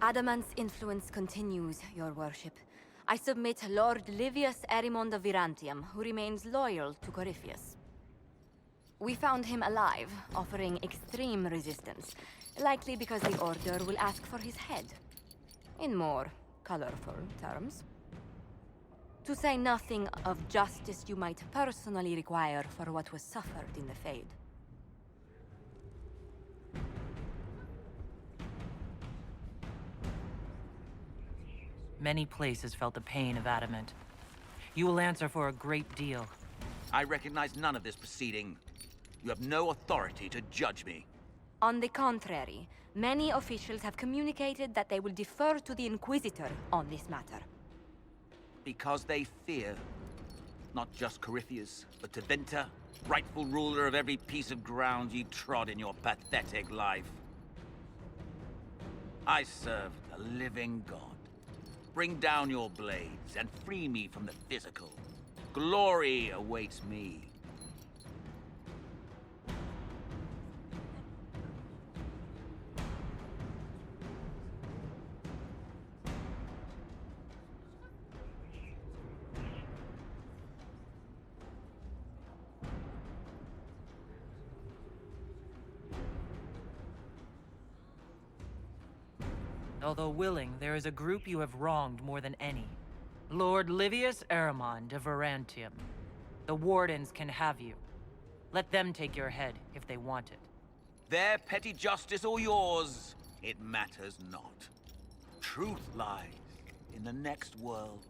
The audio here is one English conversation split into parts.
Adamant's influence continues, your worship. I submit Lord Livius Erimond of Virantium, who remains loyal to Corypheus. We found him alive, offering extreme resistance, likely because the Order will ask for his head. In more colorful terms. To say nothing of justice you might personally require for what was suffered in the Fade. Many places felt the pain of adamant. You will answer for a great deal. I recognize none of this proceeding. You have no authority to judge me. On the contrary, many officials have communicated that they will defer to the Inquisitor on this matter. Because they fear. Not just Corypheus, but Tevinter, rightful ruler of every piece of ground you trod in your pathetic life. I serve the living God. Bring down your blades and free me from the physical. Glory awaits me. Although willing, there is a group you have wronged more than any. Lord Livius Erimond of Virantium. The Wardens can have you. Let them take your head if they want it. Their petty justice or yours, it matters not. Truth lies in the next world.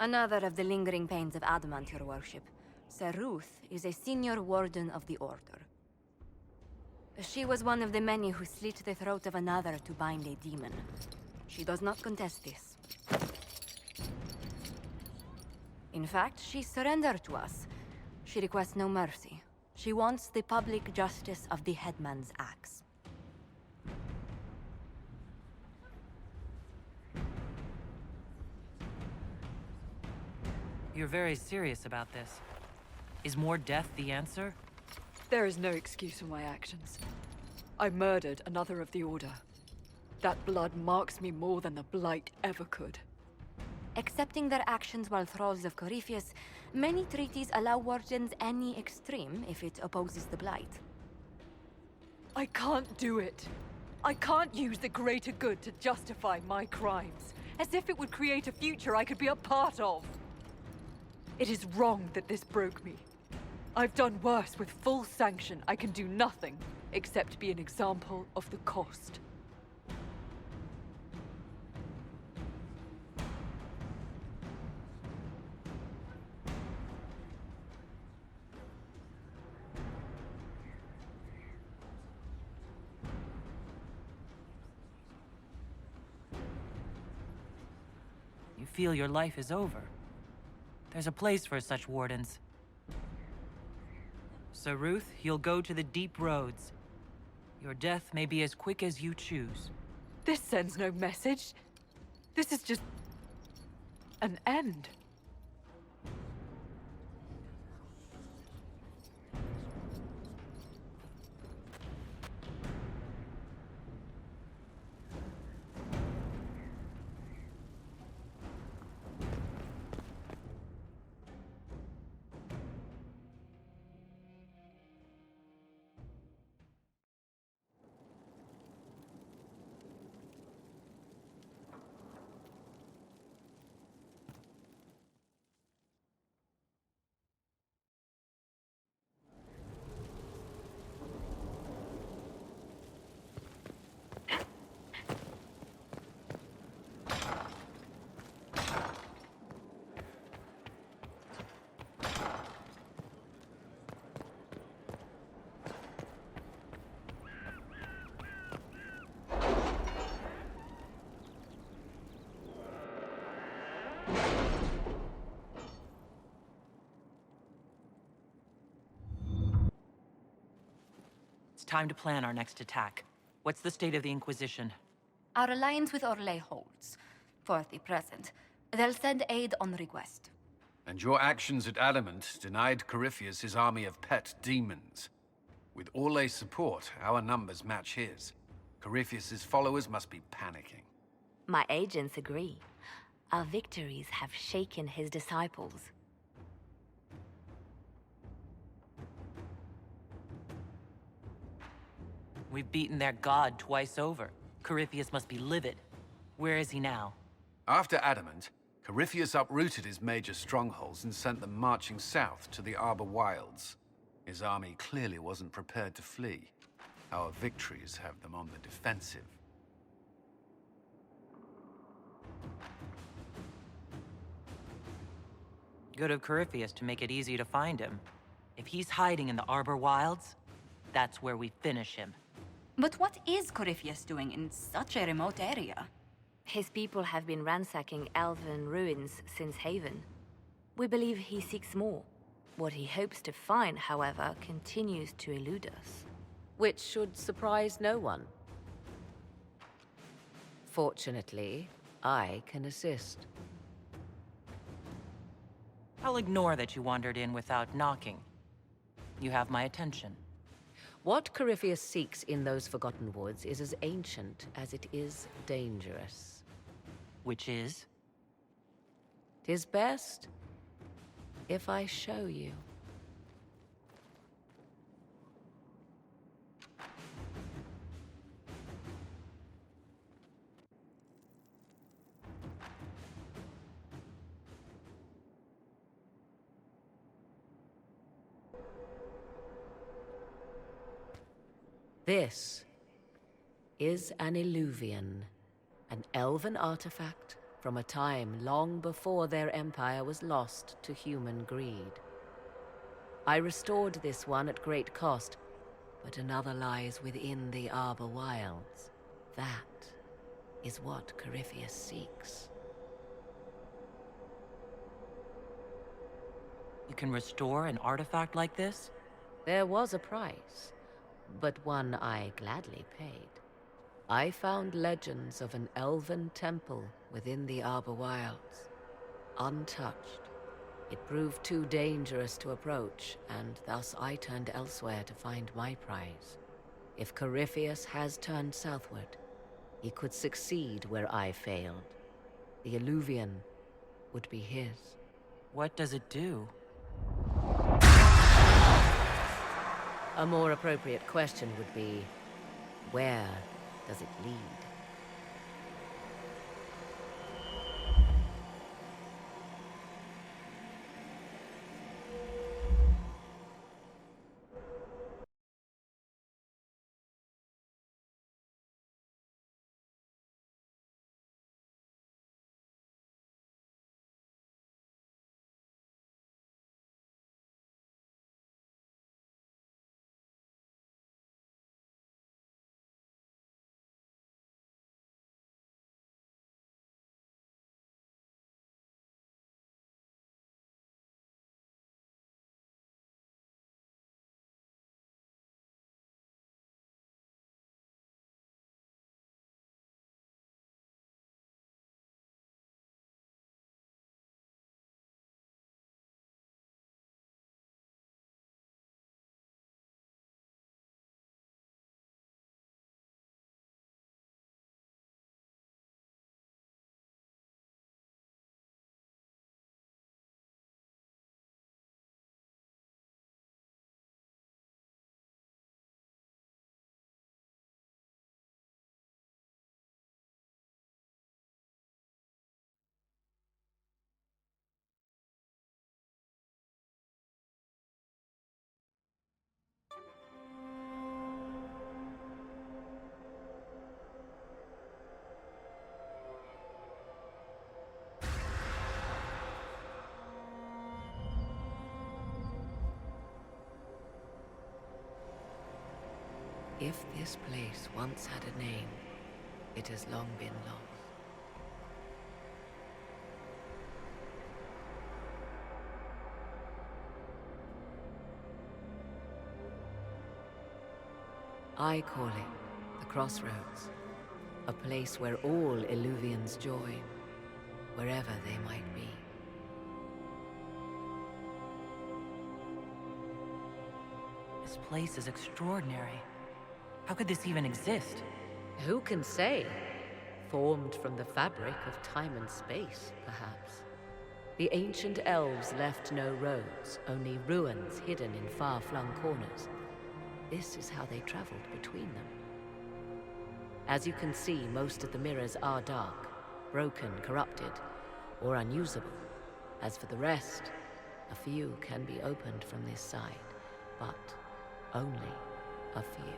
Another of the lingering pains of Adamant, your worship. Sir Ruth is a senior warden of the Order. She was one of the many who slit the throat of another to bind a demon. She does not contest this. In fact, she surrendered to us. She requests no mercy. She wants the public justice of the headman's axe. You're very serious about this. Is more death the answer? There is no excuse for my actions. I murdered another of the Order. That blood marks me more than the Blight ever could. Accepting their actions while thralls of Corypheus, many treaties allow wardens any extreme if it opposes the Blight. I can't do it. I can't use the greater good to justify my crimes, as if it would create a future I could be a part of. It is wrong that this broke me. I've done worse. With full sanction, I can do nothing except be an example of the cost. You feel your life is over. There's a place for such wardens. Sir Ruth, you'll go to the deep roads. Your death may be as quick as you choose. This sends no message. This is just an end. Time to plan our next attack. What's the state of the Inquisition? Our alliance with Orlais holds, for the present. They'll send aid on request. And your actions at Adamant denied Corypheus his army of pet demons. With Orlay's support, our numbers match his. Corypheus's followers must be panicking. My agents agree. Our victories have shaken his disciples. We've beaten their god twice over. Corypheus must be livid. Where is he now? After Adamant, Corypheus uprooted his major strongholds and sent them marching south to the Arbor Wilds. His army clearly wasn't prepared to flee. Our victories have them on the defensive. Good of Corypheus to make it easy to find him. If he's hiding in the Arbor Wilds, that's where we finish him. But what is Corypheus doing in such a remote area? His people have been ransacking elven ruins since Haven. We believe he seeks more. What he hopes to find, however, continues to elude us. Which should surprise no one. Fortunately, I can assist. I'll ignore that you wandered in without knocking. You have my attention. What Corypheus seeks in those Forgotten Woods is as ancient as it is dangerous. Which is? 'Tis best if I show you. This is an Illuvian, an elven artifact from a time long before their empire was lost to human greed. I restored this one at great cost, but another lies within the Arbor Wilds. That is what Corypheus seeks. You can restore an artifact like this? There was a price, but one I gladly paid. I found legends of an elven temple within the Arbor Wilds. Untouched. It proved too dangerous to approach, and thus I turned elsewhere to find my prize. If Corypheus has turned southward, he could succeed where I failed. The Illuvian would be his. What does it do? A more appropriate question would be, where does it lead? If this place once had a name, it has long been lost. I call it the Crossroads. A place where all Illuvians join, wherever they might be. This place is extraordinary. How could this even exist? Who can say? Formed from the fabric of time and space, perhaps. The ancient elves left no roads, only ruins hidden in far-flung corners. This is how they traveled between them. As you can see, most of the mirrors are dark, broken, corrupted, or unusable. As for the rest, a few can be opened from this side, but only a few.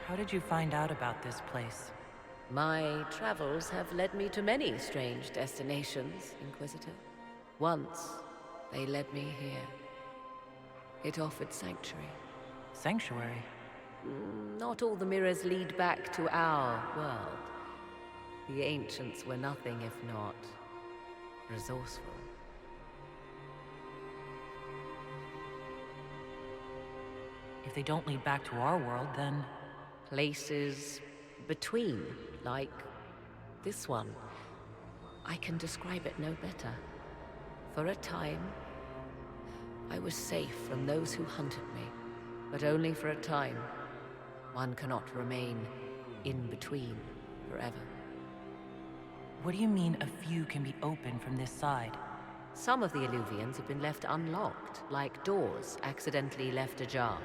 How did you find out about this place? My travels have led me to many strange destinations, Inquisitor. Once, they led me here. It offered sanctuary. Sanctuary? Not all the mirrors lead back to our world. The ancients were nothing if not resourceful. If they don't lead back to our world, then... Places between, like this one. I can describe it no better. For a time, I was safe from those who hunted me, but only for a time. One cannot remain in between forever. What do you mean a few can be opened from this side? Some of the Illuvians have been left unlocked, like doors accidentally left ajar.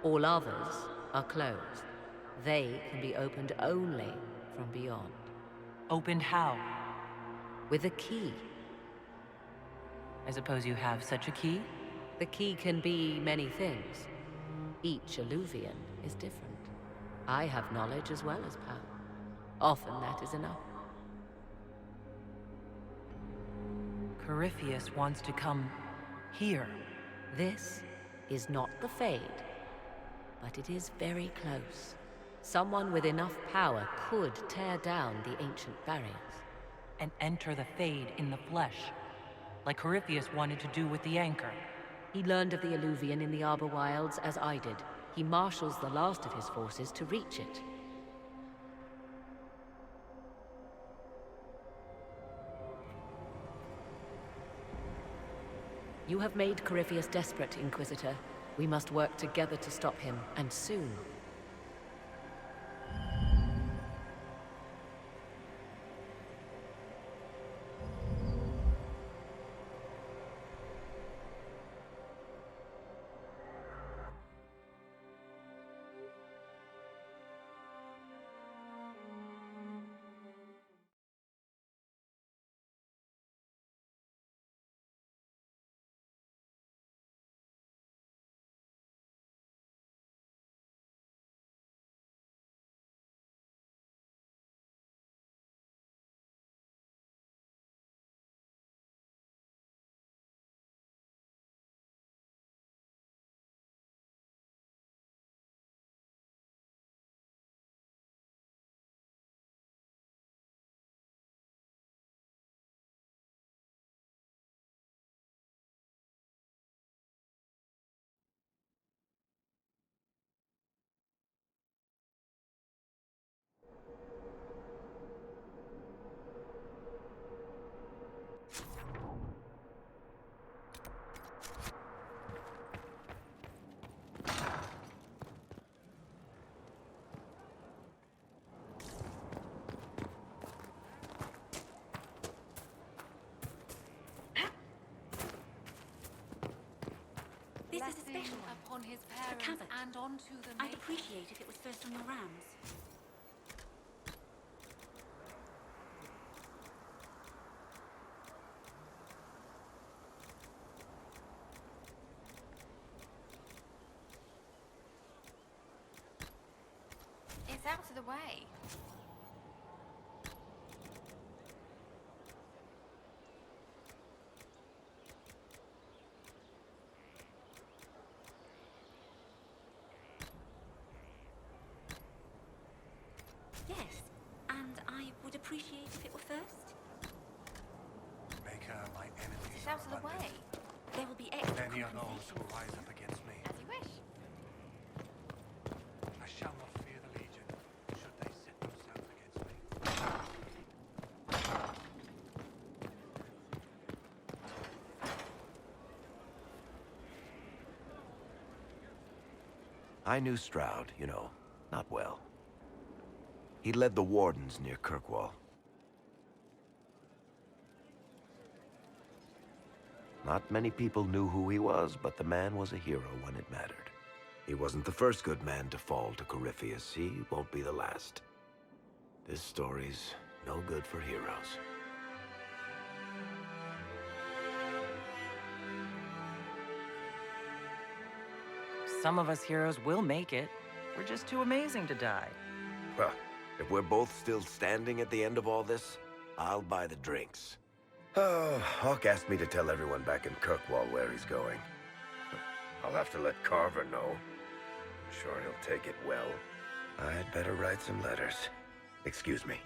All others are closed. They can be opened only from beyond. Opened how? With a key. I suppose you have such a key? The key can be many things. Each Illuvian is different. I have knowledge as well as power. Often that is enough. Corypheus wants to come here. This is not the Fade, but it is very close. Someone with enough power could tear down the ancient barriers. And enter the Fade in the flesh, like Corypheus wanted to do with the Anchor. He learned of the Illuvian in the Arbor Wilds as I did. He marshals the last of his forces to reach it. You have made Corypheus desperate, Inquisitor. We must work together to stop him, and soon. This is a special one. Upon his For parents Cabot. and onto the I'd appreciate if it was first on your rams. It's out of the way. Yes, and I would appreciate if it were first. Make her my enemy. It's out of the way. There will be extra Many are those compensation. who rise up against me. As you wish. I knew Stroud, you know, not well. He led the Wardens near Kirkwall. Not many people knew who he was, but the man was a hero when it mattered. He wasn't the first good man to fall to Corypheus. He won't be the last. This story's no good for heroes. Some of us heroes will make it. We're just too amazing to die. Well, if we're both still standing at the end of all this, I'll buy the drinks. Oh, Hawk asked me to tell everyone back in Kirkwall where he's going. I'll have to let Carver know. I'm sure he'll take it well. I'd better write some letters. Excuse me.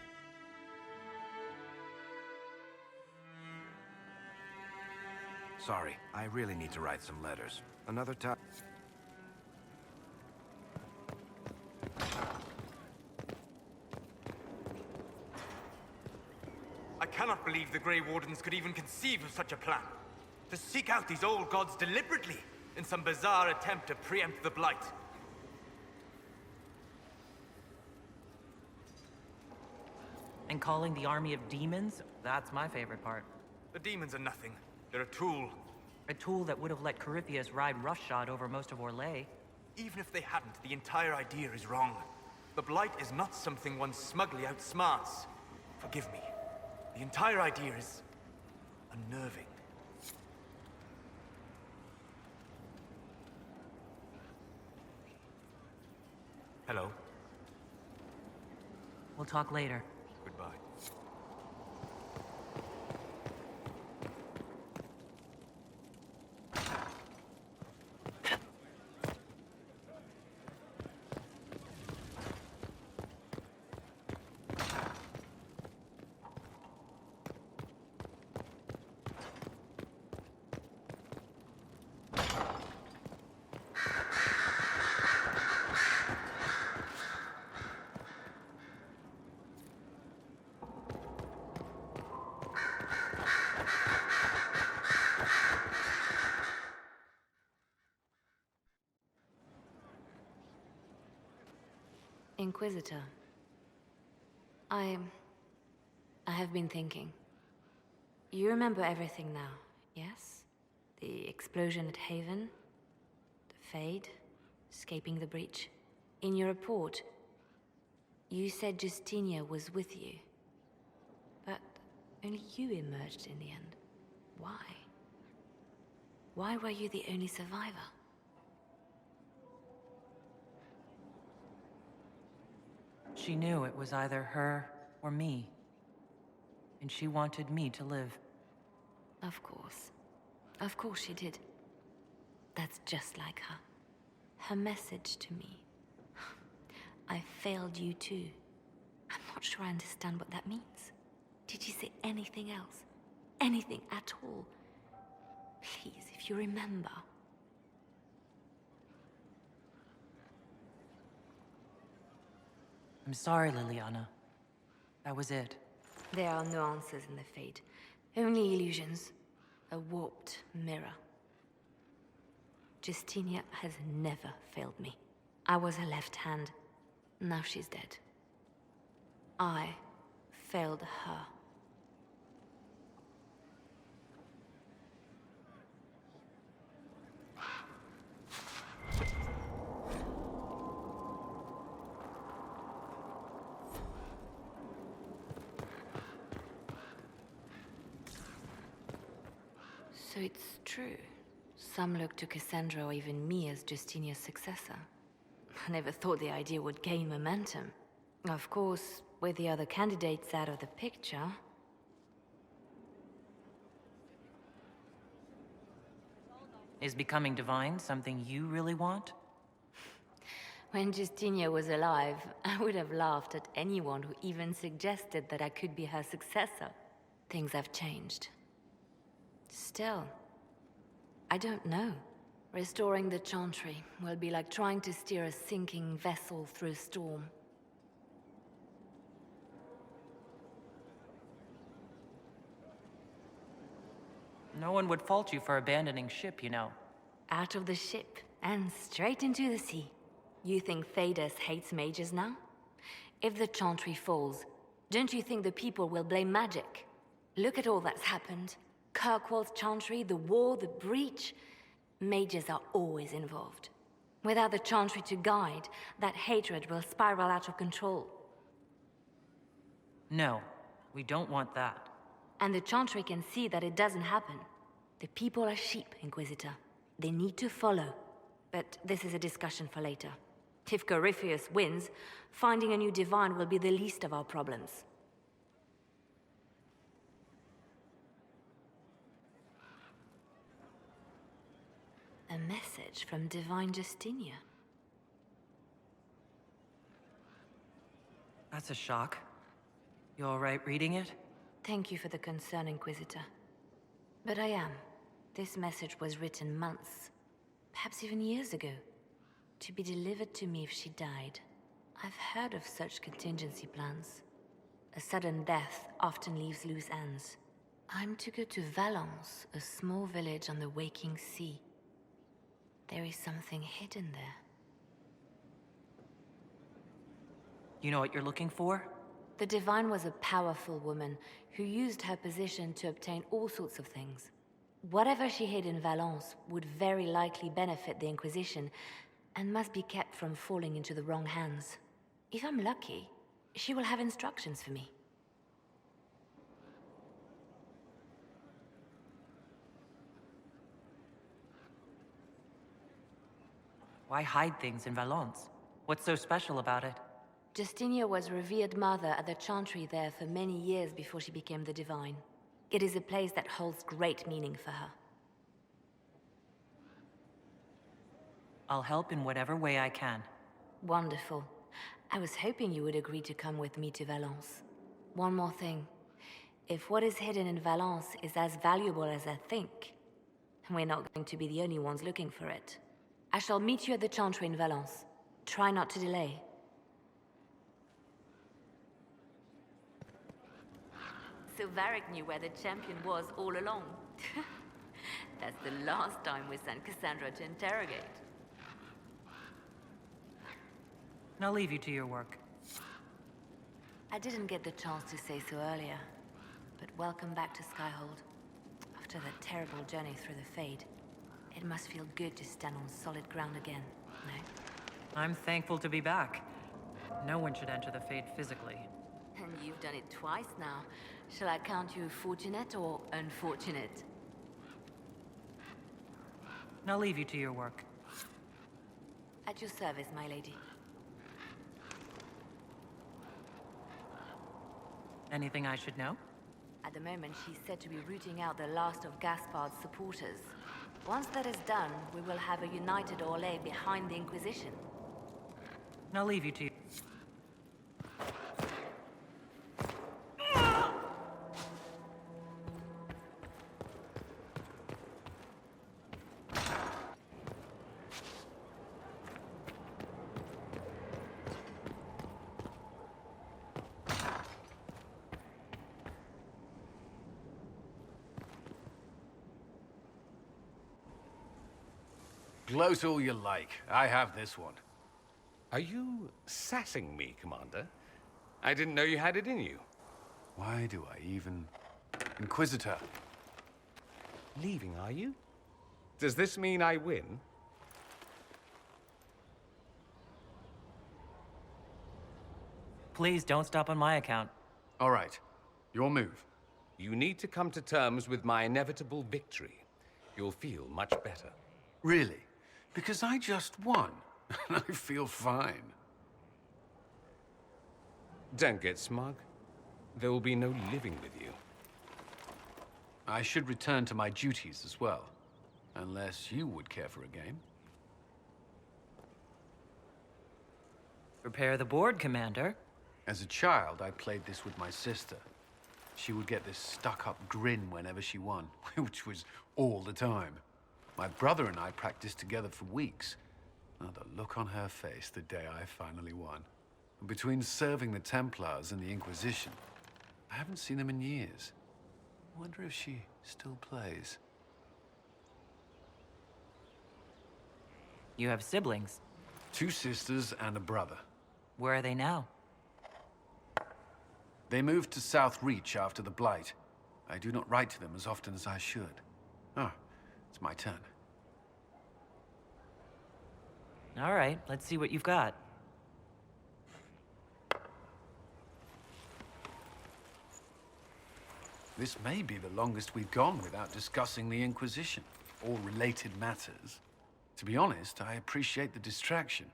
Sorry, I really need to write some letters. Another time. I cannot believe the Grey Wardens could even conceive of such a plan. To seek out these old gods deliberately, in some bizarre attempt to preempt the Blight. And calling the army of demons? That's my favorite part. The demons are nothing. They're a tool. A tool that would have let Corypheus ride roughshod over most of Orlais. Even if they hadn't, the entire idea is wrong. The Blight is not something one smugly outsmarts. Forgive me. The entire idea is unnerving. Hello. We'll talk later. Goodbye. Inquisitor. I have been thinking. You remember everything now, yes? The explosion at Haven, the Fade, escaping the breach. In your report, you said Justinia was with you. But only you emerged in the end. Why? Why were you the only survivor? She knew it was either her or me. And she wanted me to live. Of course. Of course she did. That's just like her. Her message to me. I failed you too. I'm not sure I understand what that means. Did she say anything else? Anything at all? Please, if you remember. I'm sorry, Liliana. That was it. There are no answers in the Fate. Only illusions. A warped mirror. Justinia has never failed me. I was her left hand. Now she's dead. I failed her. So it's true. Some look to Cassandra or even me as Justinia's successor. I never thought the idea would gain momentum. Of course, with the other candidates out of the picture... Is becoming divine something you really want? When Justinia was alive, I would have laughed at anyone who even suggested that I could be her successor. Things have changed. Still, I don't know. Restoring the Chantry will be like trying to steer a sinking vessel through a storm. No one would fault you for abandoning ship, you know. Out of the ship and straight into the sea. You think Thedas hates mages now? If the Chantry falls, don't you think the people will blame magic? Look at all that's happened. Kirkwall's Chantry, the war, the breach. Mages are always involved. Without the Chantry to guide, that hatred will spiral out of control. No, we don't want that. And the Chantry can see that it doesn't happen. The people are sheep, Inquisitor. They need to follow. But this is a discussion for later. If Corypheus wins, finding a new divine will be the least of our problems. A message from Divine Justinia. That's a shock. You all right reading it? Thank you for the concern, Inquisitor. But I am. This message was written months, perhaps even years ago, to be delivered to me if she died. I've heard of such contingency plans. A sudden death often leaves loose ends. I'm to go to Valence, a small village on the waking sea. There is something hidden there. You know what you're looking for? The Divine was a powerful woman who used her position to obtain all sorts of things. Whatever she hid in Valence would very likely benefit the Inquisition and must be kept from falling into the wrong hands. If I'm lucky, she will have instructions for me. Why hide things in Valence? What's so special about it? Justinia was revered mother at the Chantry there for many years before she became the Divine. It is a place that holds great meaning for her. I'll help in whatever way I can. Wonderful. I was hoping you would agree to come with me to Valence. One more thing. If what is hidden in Valence is as valuable as I think, we're not going to be the only ones looking for it. I shall meet you at the Chantry in Valence. Try not to delay. So Varric knew where the champion was all along. That's the last time we sent Cassandra to interrogate. I'll leave you to your work. I didn't get the chance to say so earlier, but welcome back to Skyhold. After that terrible journey through the Fade, it must feel good to stand on solid ground again, no? I'm thankful to be back. No one should enter the Fade physically. And you've done it twice now. Shall I count you fortunate or unfortunate? I'll leave you to your work. At your service, my lady. Anything I should know? At the moment, she's said to be rooting out the last of Gaspard's supporters. Once that is done, we will have a united Orlais behind the Inquisition. I'll leave you to... Gloat all you like. I have this one. Are you sassing me, Commander? I didn't know you had it in you. Why do I even... Inquisitor. Leaving, are you? Does this mean I win? Please don't stop on my account. All right. Your move. You need to come to terms with my inevitable victory. You'll feel much better. Really? Because I just won. And I feel fine. Don't get smug. There will be no living with you. I should return to my duties as well. Unless you would care for a game. Prepare the board, Commander. As a child, I played this with my sister. She would get this stuck-up grin whenever she won, which was all the time. My brother and I practiced together for weeks. Oh, the look on her face the day I finally won. And between serving the Templars and the Inquisition, I haven't seen them in years. I wonder if she still plays. You have siblings. 2 sisters and a brother. Where are they now? They moved to South Reach after the Blight. I do not write to them as often as I should. Ah, it's my turn. All right, let's see what you've got. This may be the longest we've gone without discussing the Inquisition, or related matters. To be honest, I appreciate the distraction.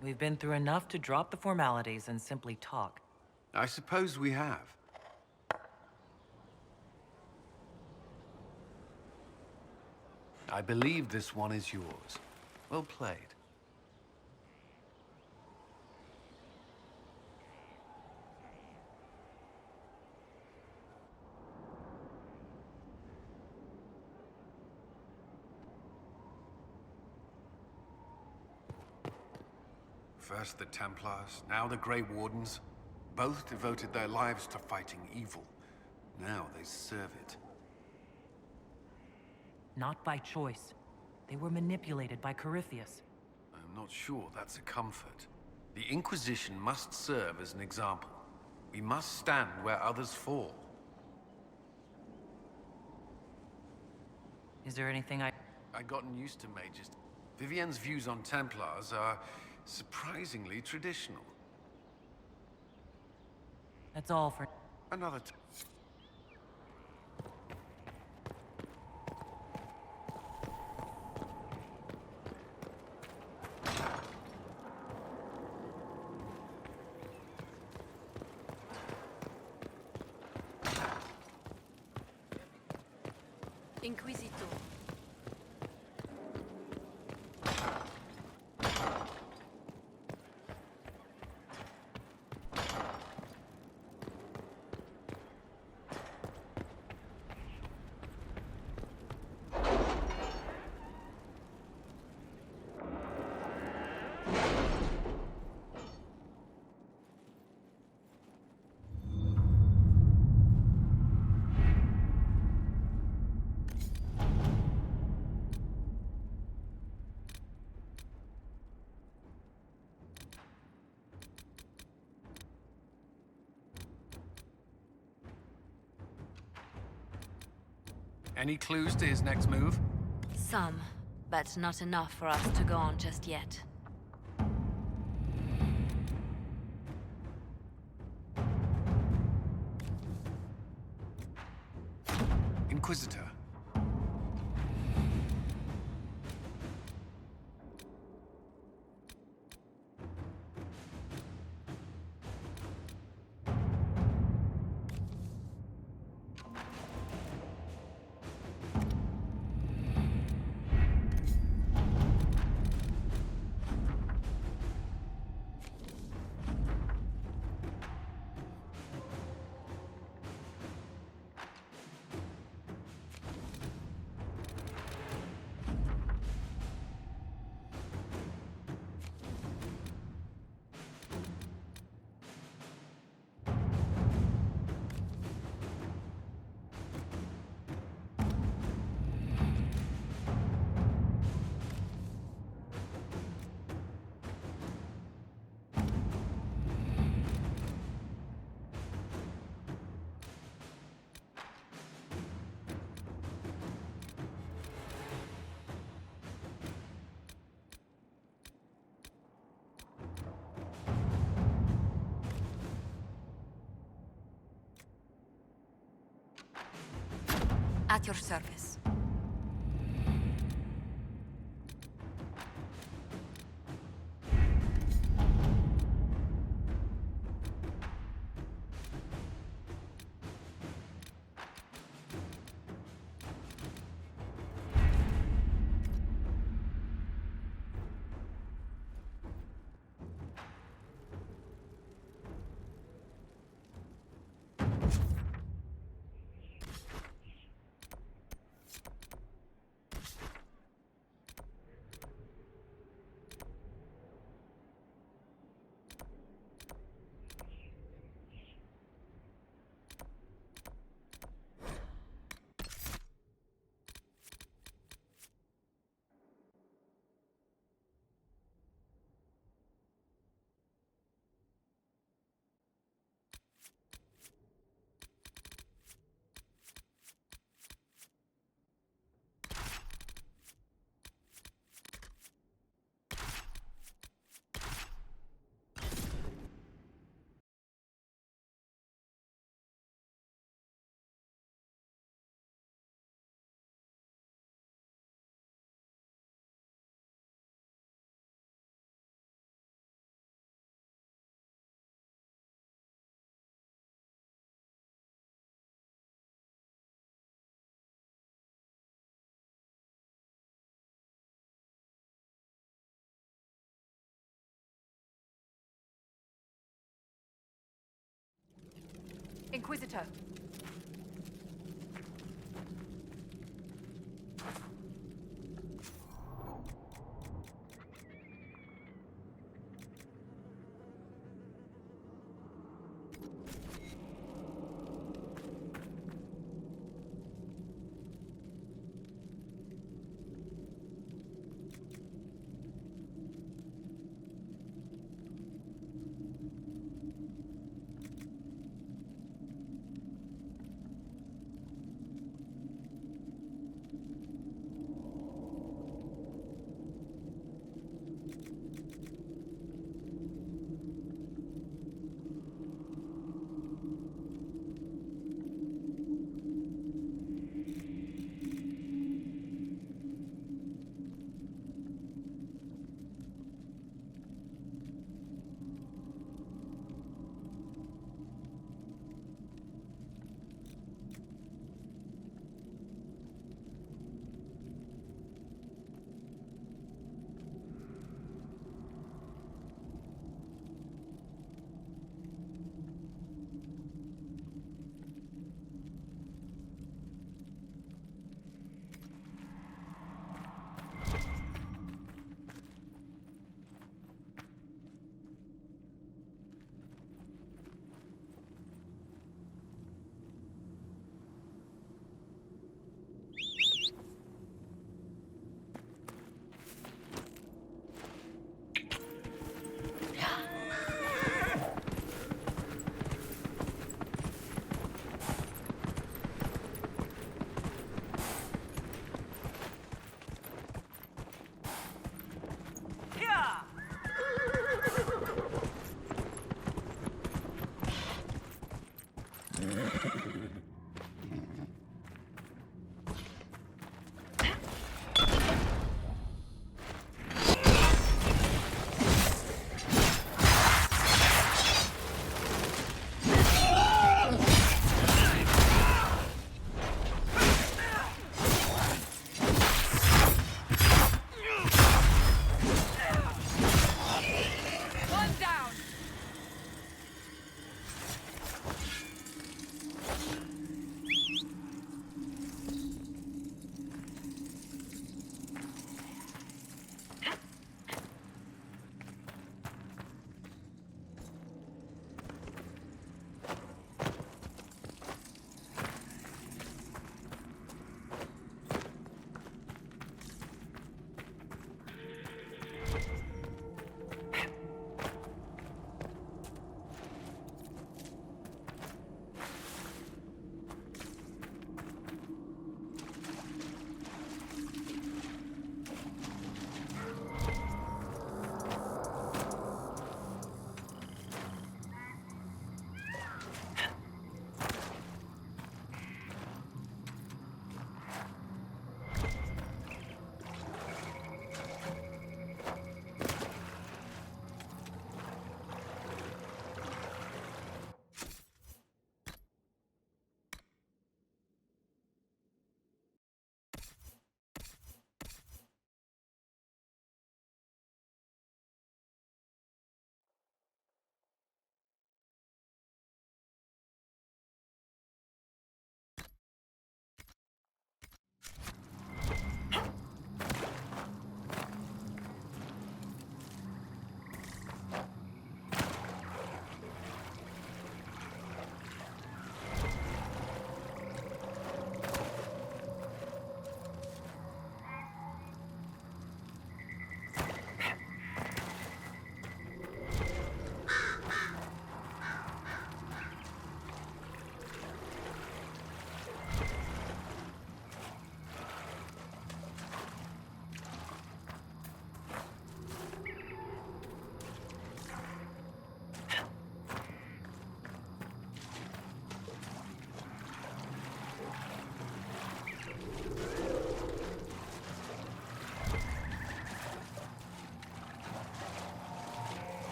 We've been through enough to drop the formalities and simply talk. I suppose we have. I believe this one is yours. Well played. First the Templars, now the Grey Wardens. Both devoted their lives to fighting evil. Now they serve it. Not by choice. They were manipulated by Corypheus. I'm not sure that's a comfort. The Inquisition must serve as an example. We must stand where others fall. Is there anything I've gotten used to, Mages. Vivienne's views on Templars are surprisingly traditional. That's all for... Another Inquisitor. Any clues to his next move? Some, but not enough for us to go on just yet. Inquisitor. At your service. Inquisitor.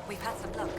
We've had some luck.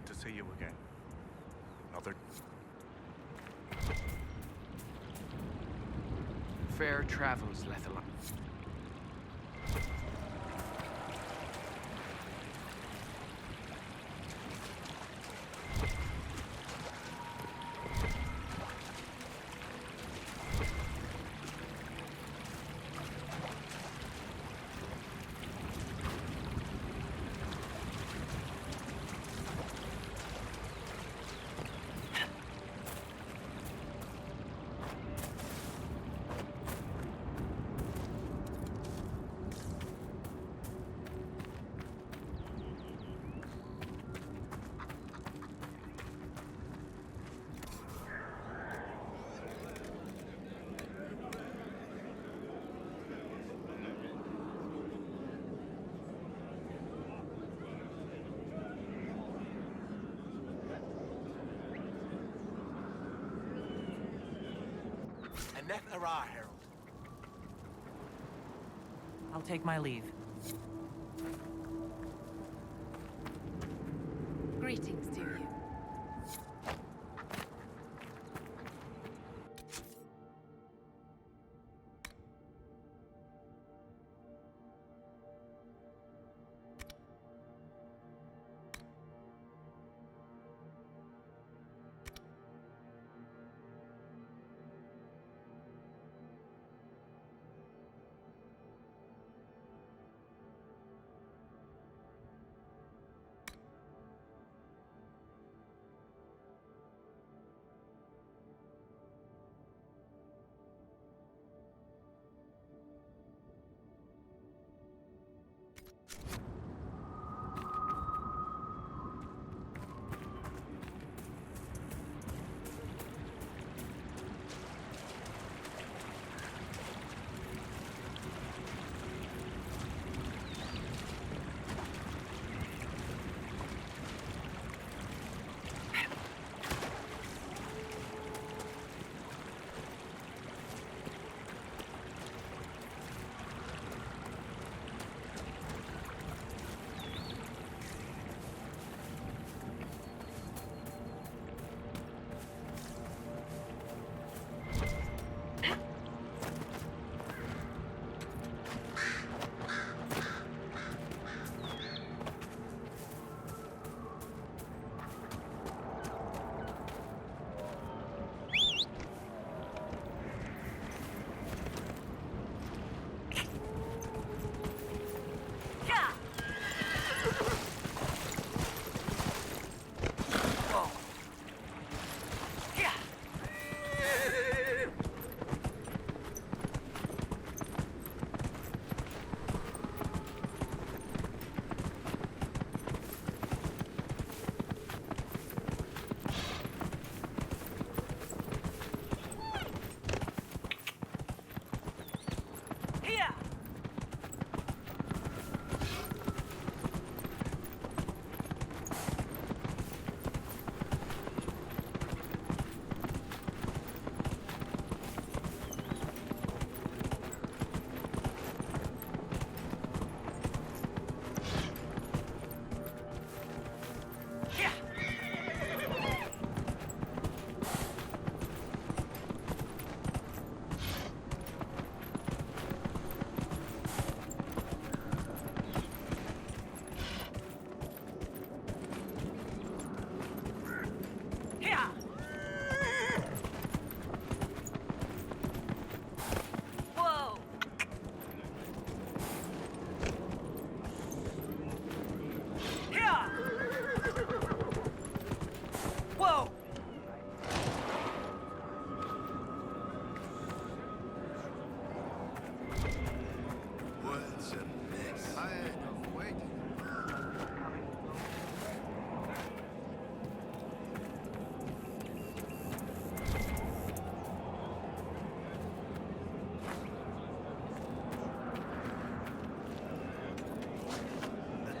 Good to see you again. Another... Fair travels, Lethalon. Aneth Ara, Herald. I'll take my leave. Greetings to you.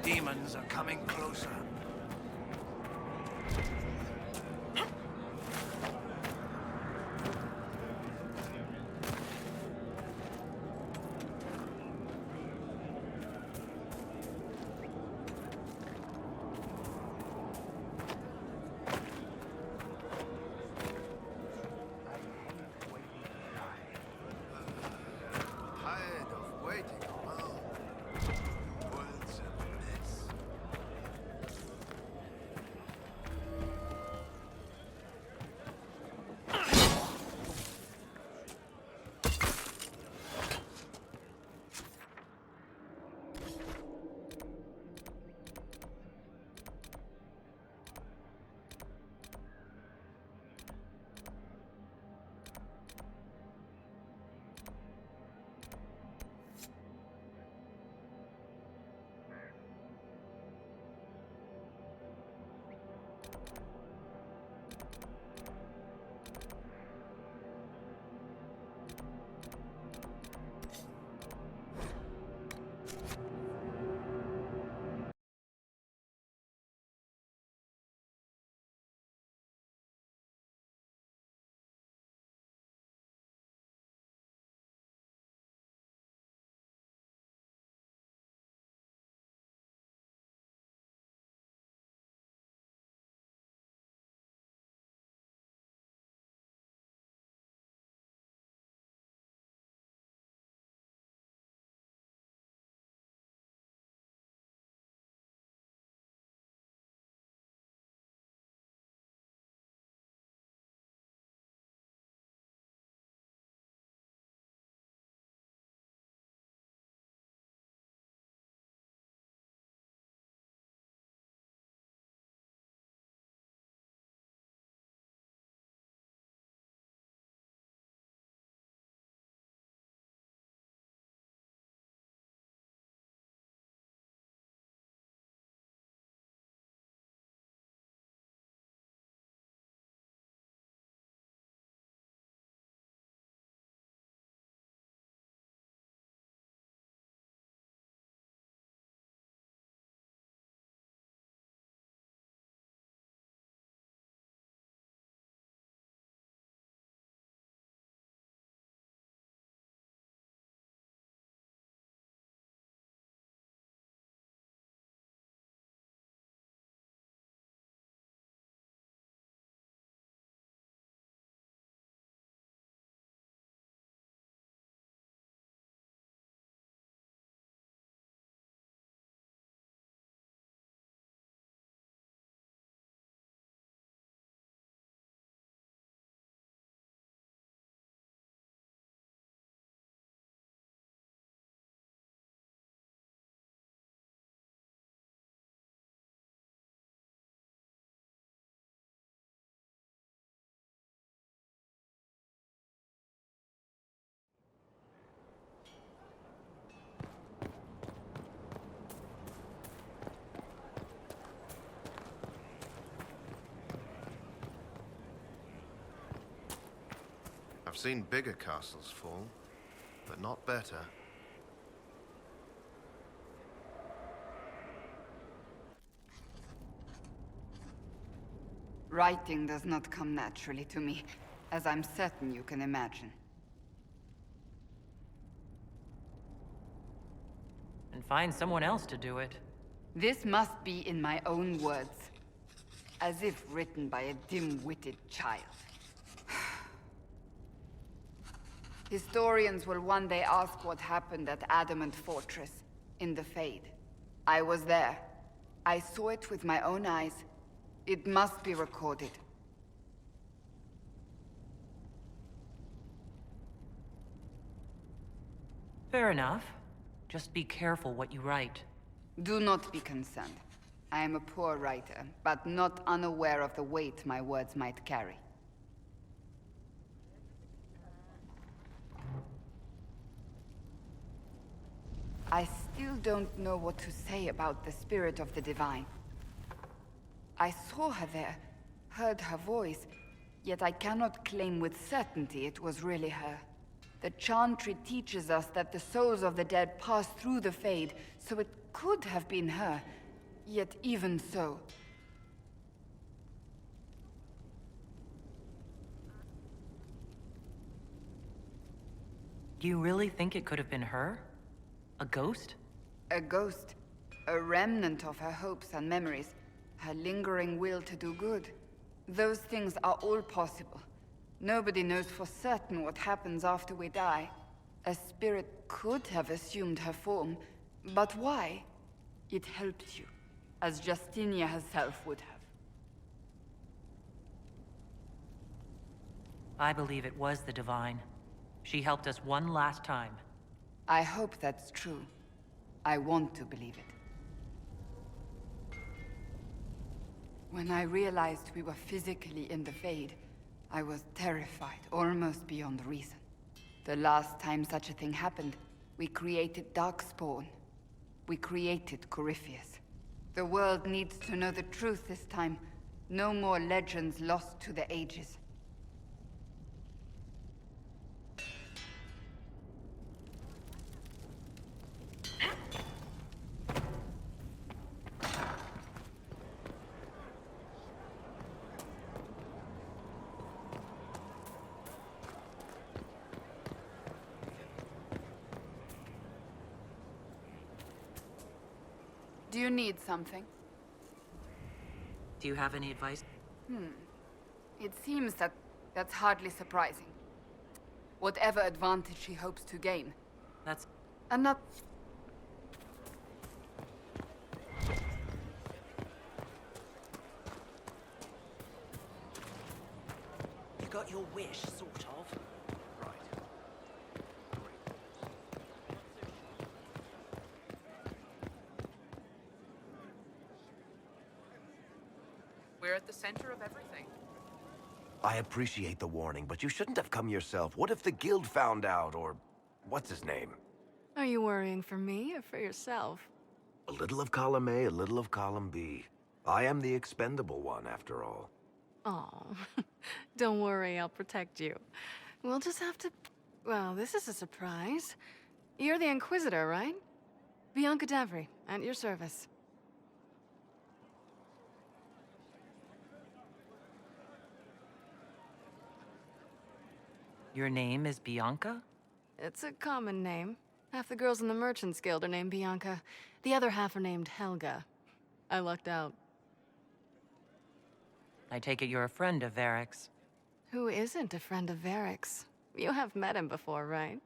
Demons are coming closer. I've seen bigger castles fall, but not better. Writing does not come naturally to me, as I'm certain you can imagine. And find someone else to do it. This must be in my own words, as if written by a dim-witted child. Historians will one day ask what happened at Adamant Fortress, in the Fade. I was there. I saw it with my own eyes. It must be recorded. Fair enough. Just be careful what you write. Do not be concerned. I am a poor writer, but not unaware of the weight my words might carry. I still don't know what to say about the spirit of the Divine. I saw her there, heard her voice, yet I cannot claim with certainty it was really her. The Chantry teaches us that the souls of the dead pass through the Fade, so it could have been her. Yet even so... Do you really think it could have been her? A ghost? A ghost. A remnant of her hopes and memories. Her lingering will to do good. Those things are all possible. Nobody knows for certain what happens after we die. A spirit could have assumed her form, but why? It helped you, as Justinia herself would have. I believe it was the Divine. She helped us one last time. I hope that's true. I want to believe it. When I realized we were physically in the Fade, I was terrified, almost beyond reason. The last time such a thing happened, we created Darkspawn. We created Corypheus. The world needs to know the truth this time. No more legends lost to the ages. Do you need something? Do you have any advice? It seems that that's hardly surprising. Whatever advantage she hopes to gain. That's... And not... You got your wish, sort of. We're at the center of everything. I appreciate the warning, but you shouldn't have come yourself. What if the guild found out, or... what's his name? Are you worrying for me or for yourself? A little of column A, a little of column B. I am the expendable one, after all. Oh, don't worry, I'll protect you. We'll just have to... Well, this is a surprise. You're the Inquisitor, right? Bianca Davry, at your service. Your name is Bianca? It's a common name. Half the girls in the Merchants Guild are named Bianca. The other half are named Helga. I lucked out. I take it you're a friend of Varric's. Who isn't a friend of Varric's? You have met him before, right?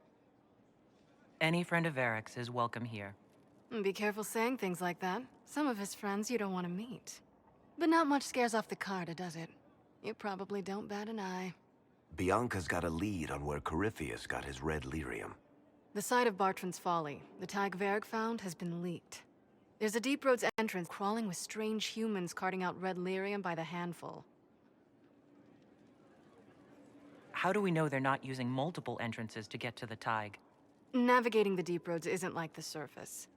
Any friend of Varric's is welcome here. Be careful saying things like that. Some of his friends you don't want to meet. But not much scares off the Carta, does it? You probably don't bat an eye. Bianca's got a lead on where Corypheus got his red lyrium. The site of Bartran's Folly, the tag Varric found, has been leaked. There's a deep roads entrance crawling with strange humans carting out red lyrium by the handful. How do we know they're not using multiple entrances to get to the Tig? Navigating the deep roads isn't like the surface.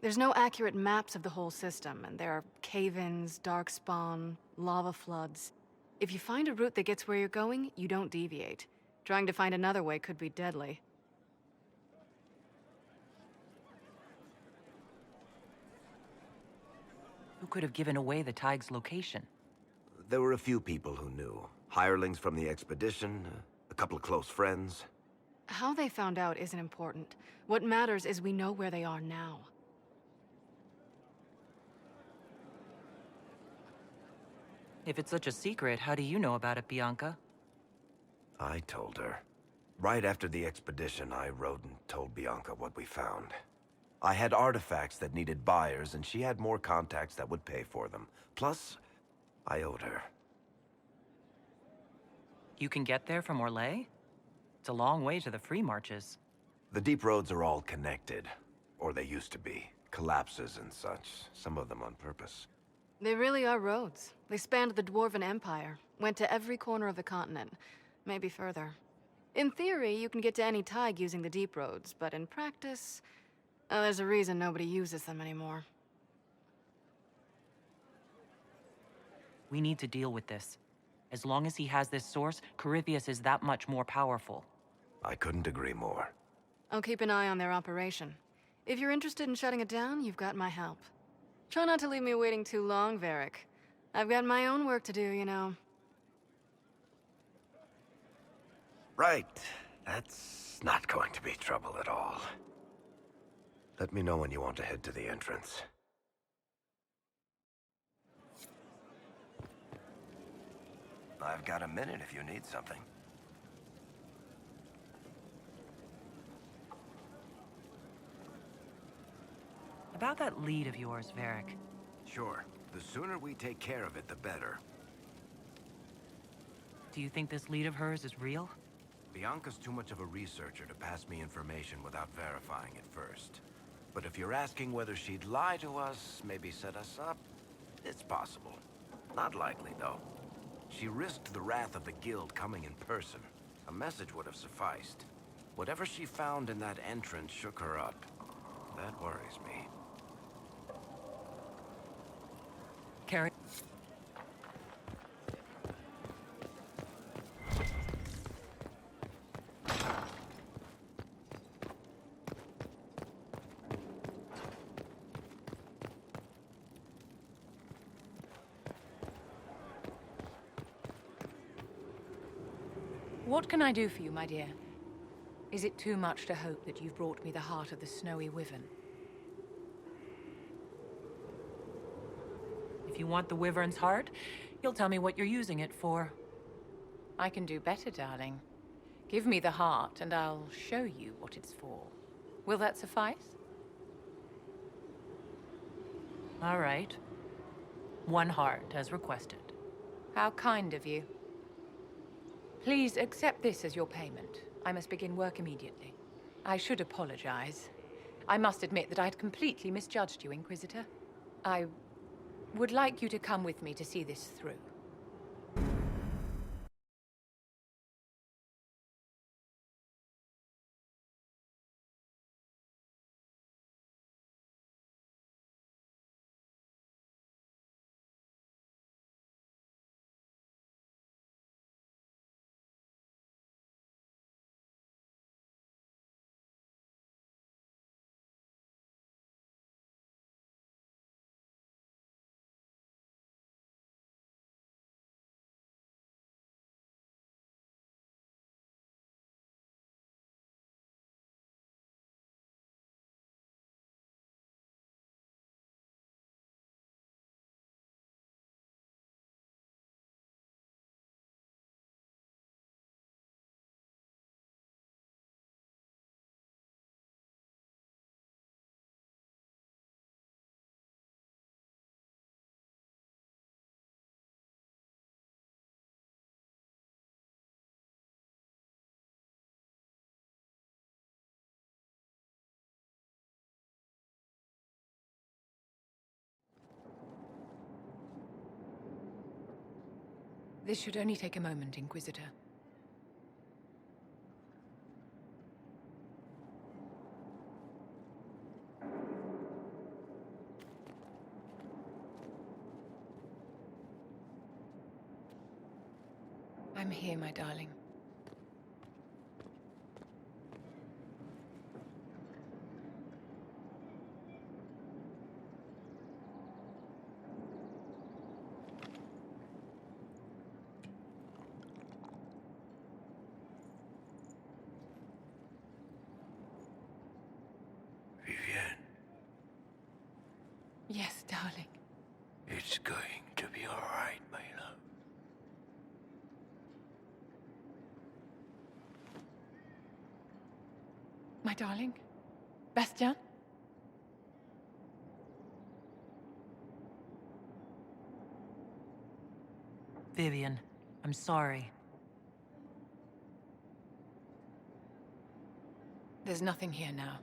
There's no accurate maps of the whole system, and there are cave-ins, darkspawn, lava floods. If you find a route that gets where you're going, you don't deviate. Trying to find another way could be deadly. Who could have given away the Tig's location? There were a few people who knew. Hirelings from the expedition, a couple of close friends. How they found out isn't important. What matters is we know where they are now. If it's such a secret, how do you know about it, Bianca? I told her. Right after the expedition, I wrote and told Bianca what we found. I had artifacts that needed buyers, and she had more contacts that would pay for them. Plus, I owed her. You can get there from Orlais? It's a long way to the free marches. The deep roads are all connected. Or they used to be. Collapses and such. Some of them on purpose. They really are roads. They spanned the Dwarven Empire, went to every corner of the continent, maybe further. In theory, you can get to any Tig using the deep roads, but in practice, there's a reason nobody uses them anymore. We need to deal with this. As long as he has this source, Corypheus is that much more powerful. I couldn't agree more. I'll keep an eye on their operation. If you're interested in shutting it down, you've got my help. Try not to leave me waiting too long, Varric. I've got my own work to do, you know. Right. That's not going to be trouble at all. Let me know when you want to head to the entrance. I've got a minute if you need something. About that lead of yours, Varric. Sure. The sooner we take care of it, the better. Do you think this lead of hers is real? Bianca's too much of a researcher to pass me information without verifying it first. But if you're asking whether she'd lie to us, maybe set us up, it's possible. Not likely, though. She risked the wrath of the Guild coming in person. A message would have sufficed. Whatever she found in that entrance shook her up. That worries me. Carrie. What can I do for you, my dear? Is it too much to hope that you've brought me the heart of the snowy wyvern? If you want the wyvern's heart, you'll tell me what you're using it for. I can do better, darling. Give me the heart, and I'll show you what it's for. Will that suffice? All right. 1 heart, as requested. How kind of you. Please accept this as your payment. I must begin work immediately. I should apologize. I must admit that I'd completely misjudged you, Inquisitor. I would like you to come with me to see this through. This should only take a moment, Inquisitor. I'm here, my darling. My darling? Bastien? Vivienne, I'm sorry. There's nothing here now.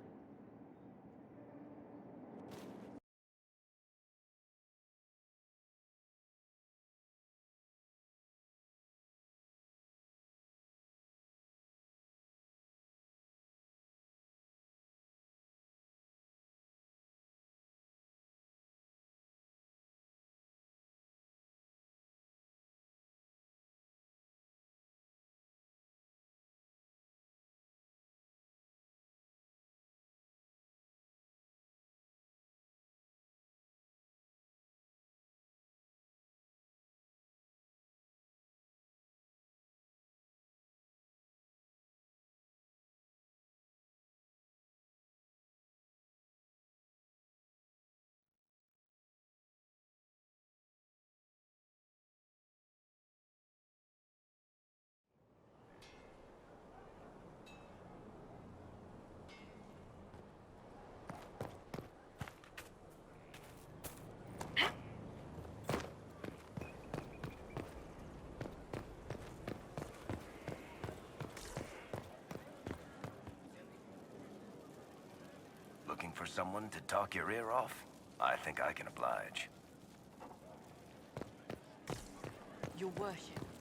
Looking for someone to talk your ear off? I think I can oblige. Your worship.